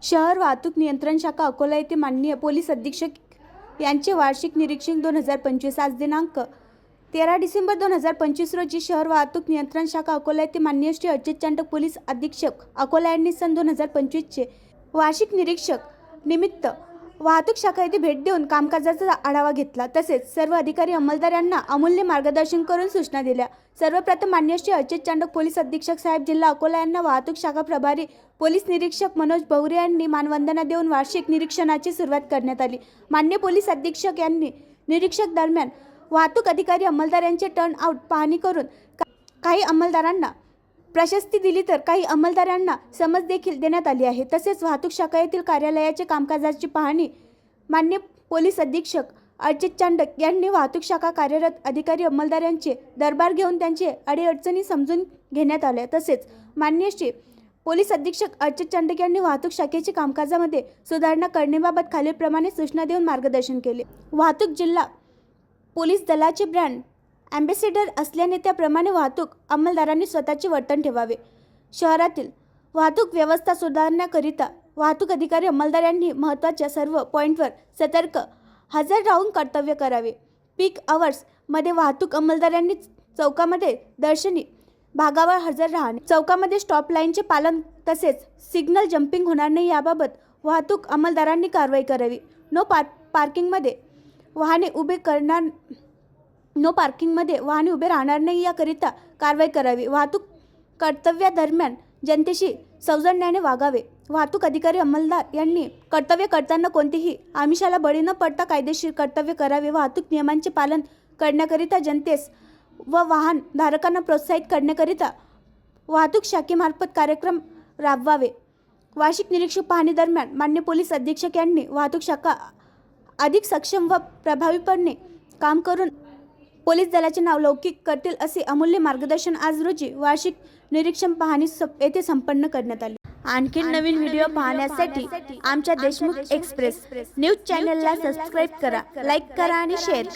शहर वाहतूक नियंत्रण शाखा अकोला येथे माननीय पोलीस अधीक्षक यांचे वार्षिक निरीक्षण 2025 आज दिनांक 13 डिसेंबर 2025 रोजी शहर वाहतूक नियंत्रण शाखा अकोला येथे माननीय श्री अजित चांडक पोलीस अधीक्षक अकोला यांनी सन 2025 चे वार्षिक निरीक्षक निमित्त वाहतूक शाखा येथे भेट देऊन कामकाजाचा आढावा घेतला। तसेच सर्व अधिकारी अंमलदार यांना अमूल्य मार्गदर्शन करून सूचना दिल्या। सर्वप्रथम माननीय श्री अजित चांडक पोलीस अधीक्षक साहेब जिल्हा अकोला यांना वाहतूक शाखा प्रभारी पोलीस निरीक्षक मनोज बहुरे यांनी मानवंदना देऊन वार्षिक निरीक्षणाची सुरुवात करण्यात आली। माननीय पोलीस अधीक्षक यांनी निरीक्षक दरम्यान वाहतूक अधिकारी अंमलदार यांचे टर्न आउट पाहणी करून काही अंमलदारांना प्रशस्ती दिली तर काही अंमलदारांना समज देखील देण्यात आली आहे। तसेच वाहतूक शाखा येथील कार्यालयाचे कामकाजाची पाहणी माननीय पोलीस अधीक्षक अजित चांडक यांनी वाहतूक शाखा कार्यरत अधिकारी अंमलदार यांचे दरबार घेऊन त्यांचे अडीअडचणी समजून घेण्यात आल्या। तसेच माननीय श्री पोलीस अधीक्षक अजित चांडक यांनी वाहतूक शाखेच्या कामकाजामध्ये सुधारणा करण्याबाबत खालीलप्रमाणे सूचना देऊन मार्गदर्शन केले। वाहतूक जिल्हा पोलीस दलाचे ब्रँड ॲम्बेसेडर असल्याने त्याप्रमाणे वाहतूक अंमलदारांनी स्वतःचे वर्तन ठेवावे। शहरातील वाहतूक व्यवस्था सुधारण्याकरिता वाहतूक अधिकारी अंमलदार यांनी महत्त्वाच्या सर्व पॉईंटवर सतर्क हजर राहून कर्तव्य करावे। पीक आवर्समध्ये वाहतूक अंमलदार यांनी चौकामध्ये दर्शनी भागावर हजर राहणे, चौकामध्ये स्टॉप लाईनचे पालन तसेच सिग्नल जंपिंग होणार नाही याबाबत वाहतूक अंमलदारांनी कारवाई करावी। नो पार्किंगमध्ये वाहने उभे राहणार नाही याकरिता कारवाई करावी। वाहतूक कर्तव्यादरम्यान जनतेशी सौजन्याने वागावे। वाहतूक अधिकारी अंमलदार यांनी कर्तव्य करताना कोणतीही आमिषाला बळी न पडता कायदेशीर कर्तव्य करावे। वाहतूक नियमांचे पालन करण्याकरिता जनतेस व वाहन धारकांना प्रोत्साहित करण्याकरिता वाहतूक शाखेमार्फत कार्यक्रम राबवावे। वार्षिक निरीक्षक पाहणी दरम्यान माननीय पोलीस अधीक्षक यांनी वाहतूक शाखा अधिक सक्षम व प्रभावीपणे काम करून पोलीस दलाचे नाव लौकिक करतील असे अमूल्य मार्गदर्शन आज रोजी वार्षिक निरीक्षण पाहणी येथे संपन्न करण्यात आले। आणखी नवीन व्हिडिओ पाहण्यासाठी आमच्या देशमुख एक्सप्रेस न्यूज चॅनलला सबस्क्राईब करा, लाईक करा आणि शेअर करा।